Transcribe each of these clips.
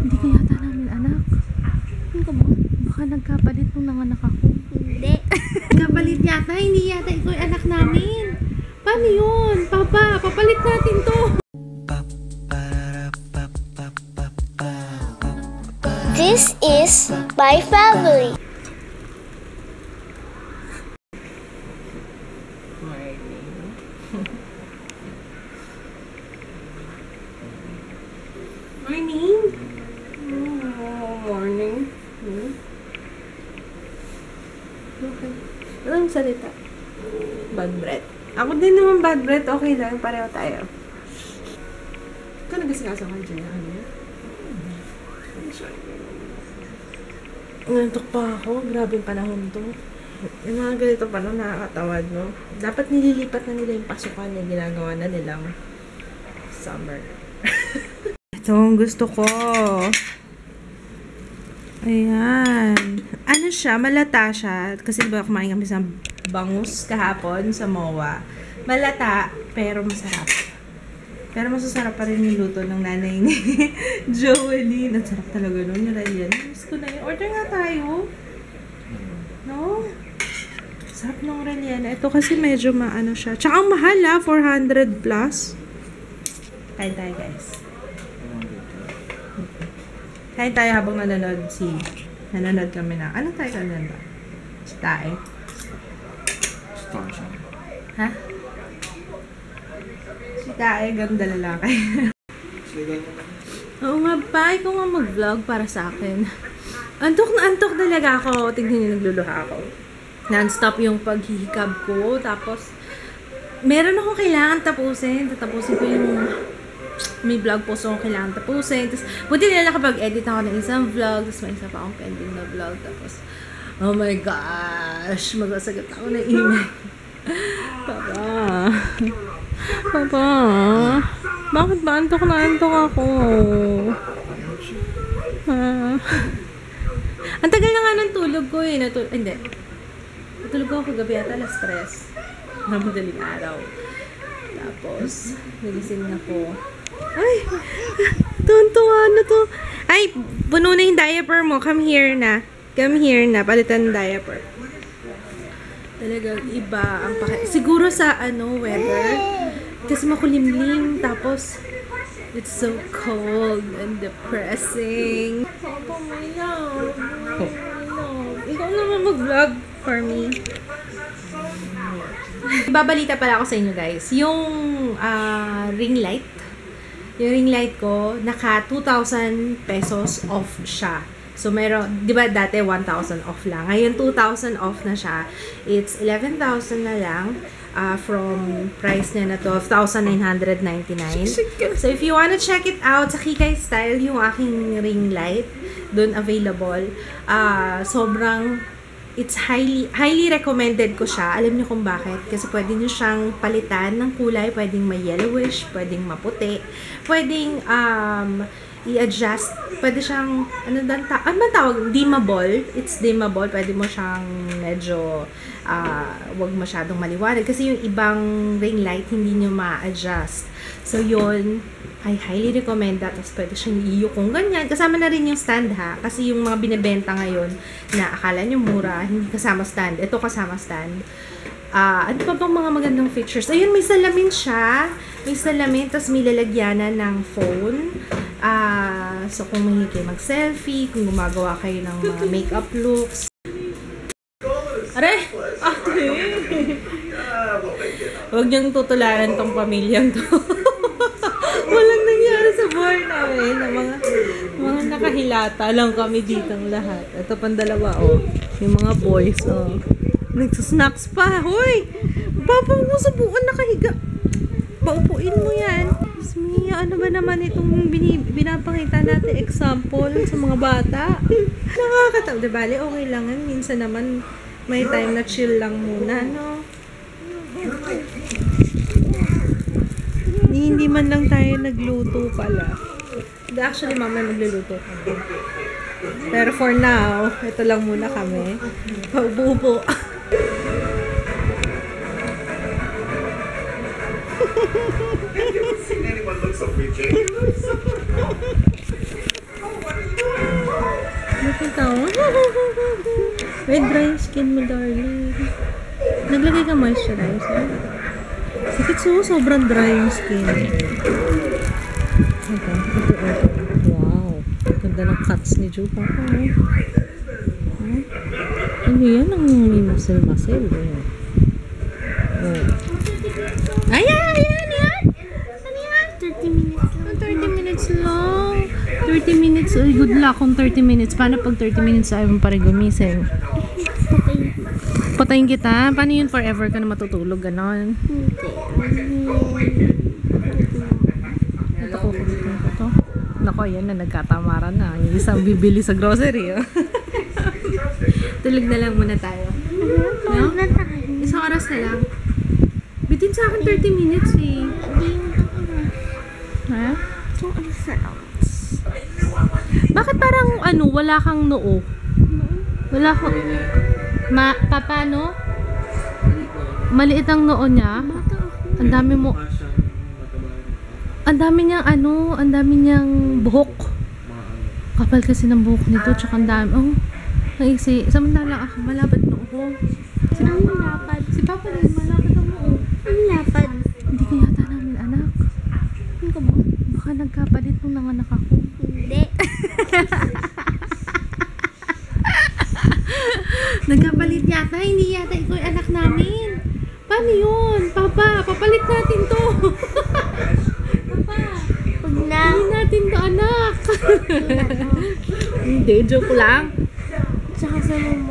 Hindi ka yata namin anak. Ano ka ba? Baka nagkapalit nung nanganak ako. Hindi. Nagkapalit yata. Hindi yata ikaw yung anak namin. Paano yun? Papa, papalit natin to. This is my family. Morning. Oh, morning. Okay. Anong salita? Bad breath. Ako din naman bad breath. Okay lang. Pareho tayo. Ikaw nagkasikaso ka dyan. Ano yun? Nantok pa ako. Grabe yung panahon to. Yung mga ganito pa lang nakakatawad, no? Dapat nililipat na nila yung pasukan yung ginagawa na nilang summer. Ito ang gusto ko. Ayan. Ano siya? Malata siya. Kasi diba kumain kami sa bangus kahapon sa MOA. Malata, pero masarap. Pero masasarap pa rin yung luto ng nanay ni Joeline. At sarap talaga nun yung Ryan. Miss ko na yun. Order nga tayo. No? Sarap ng Ryan. Ito kasi medyo maano siya. Tsaka ang mahal 400 plus. Kain tayo guys. Kain tayo habang nanonood kami na. Ano tayo kanina ba? Tae? Ha? Si Tae, ganda lalaki. Oo nga pa, ikaw nga mag-vlog para sa akin. Antok na antok talaga ako. Tignan niyo, nagluluha ako. Non-stop yung paghihikab ko. Tapos, meron akong kailangan tapusin. Tatapusin ko yung may vlog post akong kailangan tapusin. Tapos, buti nila nakapag-edit ako ng isang vlog. Tapos, may isa pa akong pending na vlog. Tapos, oh my gosh, magsasagot ako ng email. Papa, bakit ba antok na antok ako? Ang tagal na nga ng tulog ko eh. Hindi. Natulog ko kagabi ata alas 3 na madaling araw. Tapos, nagising ako. Ay! Tuntua na to. Ay, puno na yung diaper mo. Come here na. Palitan ng diaper. Talagang iba ang siguro sa weather. Kasi makulimlim. Tapos, it's so cold and depressing. Papa, my love. Ikaw naman mag-vlog for me. Ibabalita pala ako sa inyo guys. Yung ring light. Yung ring light ko, naka 2,000 pesos off siya. So, meron, di ba dati 1,000 off lang. Ngayon, 2,000 off na siya. It's 11,000 na lang from price niya na 12,999. So, if you wanna check it out, sa Kikay Style, yung aking ring light, doon available. Sobrang, it's highly recommended ko siya. Alam niyo kung bakit? Kasi pwede niyo siyang palitan ng kulay. Pwedeng may yellowish, pwedeng maputi, pwedeng, i-adjust. Pwede siyang, ano ba tawag? Dimmable. It's dimmable. Pwede mo siyang medyo, wag masyadong maliwanag. Kasi yung ibang ring light, hindi nyo ma-adjust. So, yun, I highly recommend that. Tapos, pwede siyang iyukong ganyan. Kasama na rin yung stand ha. Kasi yung mga binibenta ngayon, na akala nyo mura, hindi kasama stand. Ito kasama stand. Ano pa bang mga magandang features? Ayun, may salamin siya. May salamin, tapos may lalagyanan ng phone. So, kung mahilig kayo mag-selfie, kung gumagawa kayo ng mga makeup looks. Are! Ate! Huwag niyang tutularan tong pamilyang to. Walang nangyari sa buhay namin. Mga nakahilata lang kami ditong lahat. Ito pang dalawa, yung mga boys, nagsasnacks pa. Hoy! Papa mo sa buwan nakahiga. Paupuin mo yan. Mia, ano ba naman itong binapakita natin example sa mga bata? Nakakatawa. Diba? Okay lang yan. Minsan naman may time na chill lang muna, no? Hindi man lang tayo nagluto pala. Actually, mama magluluto kami. Pero for now, ito lang muna kami. Paubo-ubo. Anyone looks so pretty. Nakita mo? May dry skin mo, darling. Naglagay ka moisturizer? Sakit sobrang dry yung skin. Ito. Wow. Ganda ng cuts ni Joe. Ano yan? Ang may muscle-muscle. Ayan! Ano yan? 30 minutes lang. 30 minutes lang. 30 minutes. Ay, good luck kung 30 minutes. Paano pag 30 minutes ayaw mo pa rin gumising? Patayin kita? Paano yun? Forever ka na matutulog? Ganon? Ito ko. Ito. Nako, yan na. Nagkatamaran na. Yung isang bibili sa grocery. Oh. Tulog na lang muna tayo. No? Isang oras na lang. Bitin sa akin 30 minutes eh. Ha? So, ano sa Bakit parang ano, wala kang noo? Wala kang... Papa, no? Maliit ang noo niya. Ang dami mo... Ang dami niyang ano, ang dami niyang buhok. Kapal kasi ng buhok nito, tsaka ang dami... Oh, naisi. Samantala ako, malapad noo ko. Ang lapad. Si Papa rin, malapad ang noo. Ang lapad. Hindi ka yata namin anak. Ano ka ba? Baka nagkapalit nung nanganak ako. Hindi. Nagkapalit yata, hindi yata ikaw yung anak namin. Paano yun? Papa, papalit natin to. Papa, Pag na. hindi natin to anak. Hindi, joke lang. Tsaka saan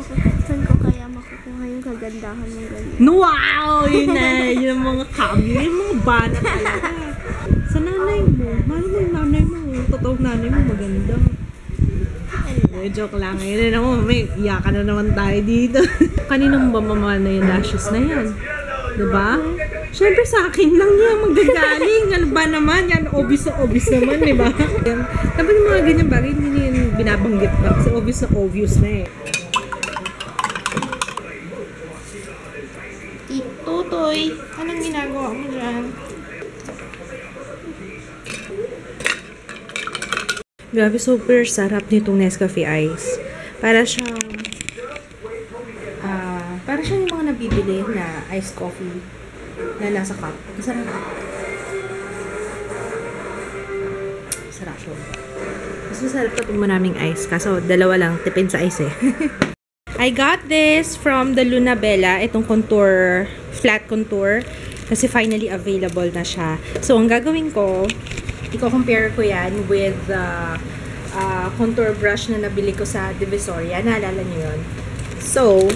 ko kaya makukuha yung kagandahan ng ganyan? Wow! Yun na, yun ang mga kami, yung mga bana talaga. Sa nanay mo, mahal mo yung nanay mo. Totoong nanay mo, maganda. Joke lang. Ngayon ako, may iyakan na naman tayo dito. Kaninong ba mamahal na yung lashes na yan? Diba? Siyempre sa akin lang yan magagaling. Ano ba naman? Yan, obvious na obvious naman, diba? Dapat yung mga ganyan bagay, hindi nyo yung binabanggit ba? Kasi obvious na eh. Tutoy, anong ginagawa mo dyan? Grabe, super sarap nitong Nescafe Ice. Para siyang yung mga nabibili na iced coffee na nasa cup. Masarap. Sarap siya. Mas masarap ito pag maraming ice. Kaso, dalawa lang. Tipid sa ice eh. I got this from the Luna Bella. Itong contour, flat contour. Kasi finally available na siya. So, ang gagawin ko, i-compare ko yan with contour brush na nabili ko sa Divisoria. Naalala niyo yun? So,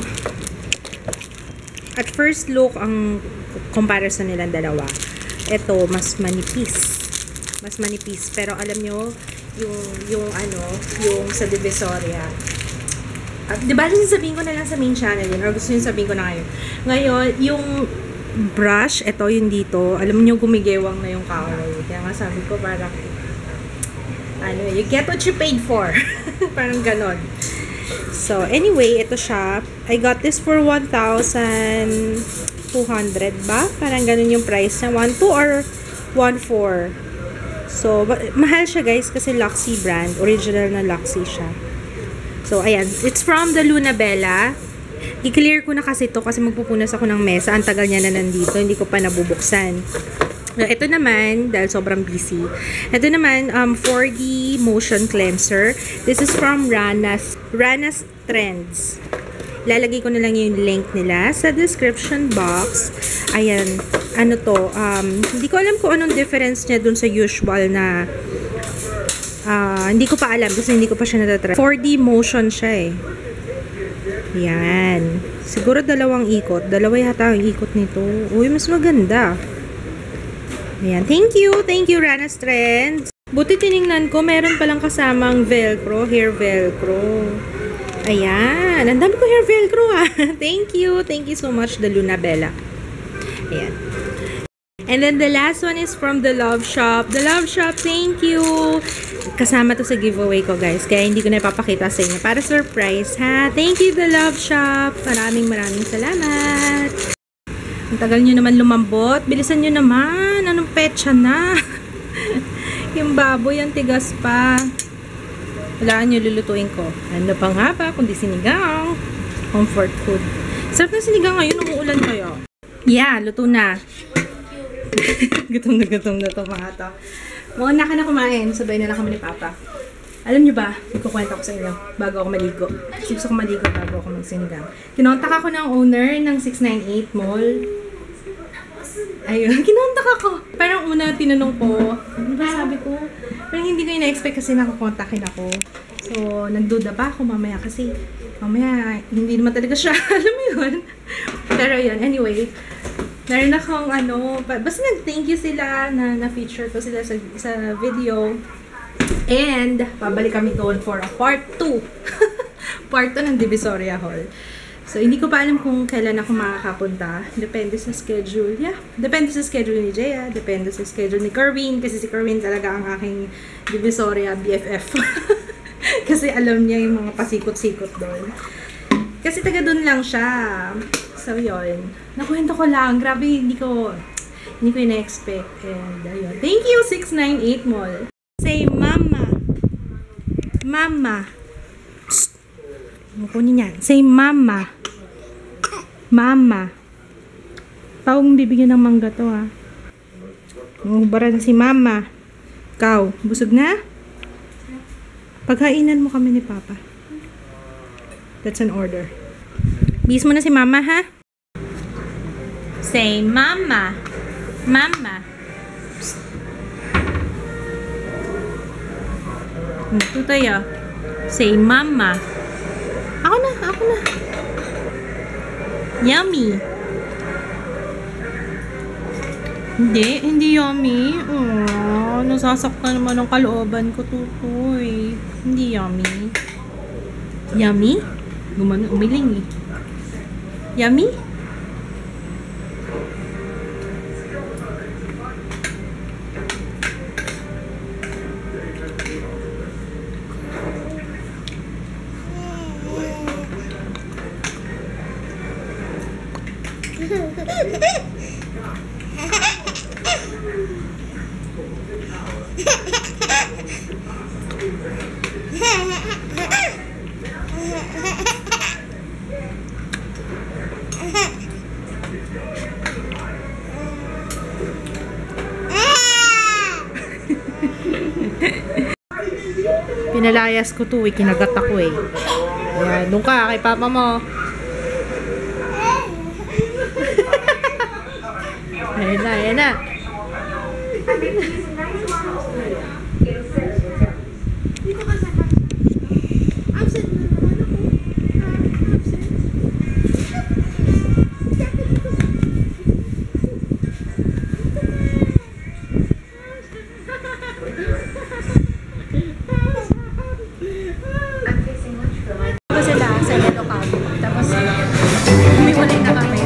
at first look, ang comparison nilang dalawa. Ito, mas manipis. Mas manipis. Pero alam nyo, yung sa Divisoria. Di ba, sabihin ko na lang sa main channel yun? Or gusto nyo sabihin ko na ngayon? Ngayon, yung brush, ito yung dito, alam niyo gumigewang na yung kahoy. Kaya nga sabi ko parang you get what you paid for. Parang ganon. So, anyway, ito siya. I got this for 1,200 ba? Parang ganon yung price niya. 1,200 or 1,400. So, mahal siya guys kasi Luxie brand. Original na Luxie siya. So, ayan. It's from the Luna Bella. I-clear ko na kasi ito kasi magpupunas ako ng mesa. Ang tagal niya na nandito. Hindi ko pa nabubuksan. Ito naman, dahil sobrang busy. Ito naman, 4D Motion Cleanser. This is from Rana's Trends. Lalagay ko na lang yung link nila sa description box. Ayan. Ano to? Hindi ko alam kung anong difference niya dun sa usual na hindi ko pa alam kasi hindi ko pa siya natatry. 4D motion siya eh. Yan. Siguro dalawang ikot. Dalawa yata ang ikot nito. Uy, mas maganda. Ayan. Thank you. Thank you, Rana's Trends. Buti tiningnan ko, meron palang kasamang velcro. Hair velcro. Ayan. Ang dami ko hair velcro ah. Thank you. Thank you so much, the Luna Bella. Ayan. And then the last one is from the Love Shop. The Love Shop, thank you. Kasama to sa giveaway ko, guys. Kaya hindi ko na ipapakita sa inyo. Para surprise, ha? Thank you, the Love Shop. Maraming salamat. Ang tagal nyo naman lumambot. Bilisan nyo naman. Anong petsa na? Yung baboy, ang tigas pa. Walaan nyo, lulutuin ko. Ano pa nga ba, kundi sinigang. Comfort food. Sarap na sinigang ngayon, umuulan kayo. Yeah, luto na. Gutom na to mga to. Mauna ka na kumain, sabay na lang kami ni Papa. Alam nyo ba, ikukwento ko sa inyo bago ako maligo. Kasi gusto ko maligo bago ako magsinigang. Kinontak ako ng owner ng 698 Mall. Ayun, kinontak ako. Parang una tinanong ko, ano ba sabi ko? Parang hindi ko ina-expect kasi nakakontakin ako. So, nagduda pa ako mamaya kasi mamaya hindi naman talaga siya. Alam mo yun? Pero yun, anyway. Meron akong basta nag-thank you sila na feature ko sila sa video. And, pabalik kami doon for a part 2. Part 2 ng Divisoria Hall. So, hindi ko pa alam kung kailan ako makakapunta. Depende sa schedule. Yeah, depende sa schedule ni Jaya. Depende sa schedule ni Kerwin. Kasi si Kerwin talaga ang aking Divisoria BFF. Kasi alam niya yung mga pasikot-sikot doon. Kasi taga doon lang siya. So, yun. Nakuwento ko lang. Grabe, hindi ko ina-expect. And, ayun. Thank you, 698 Mall. Say, Mama. Mama. Psst. Kunin yan. Say, Mama. Mama. Pawang bibigyan ng mangga to, ha. Bara na si Mama. Ikaw, busog na? Paghainan mo kami ni Papa. That's an order. Bis mo na si Mama, ha? Say, Mama. Mama. Psst. Ito tayo. Say, Mama. Ako na. Yummy. Hindi yummy. Oh, nasasaktan naman ang kalooban ko, tutoy. Hindi yummy. Yummy? Umiling eh. Yummy? Pinalayas ko to, kinagat ako eh. Ayan, doon ka kay Papa mo. Ayan na. Sila sa Yellow Cab. Tapos, umiwalay na kami.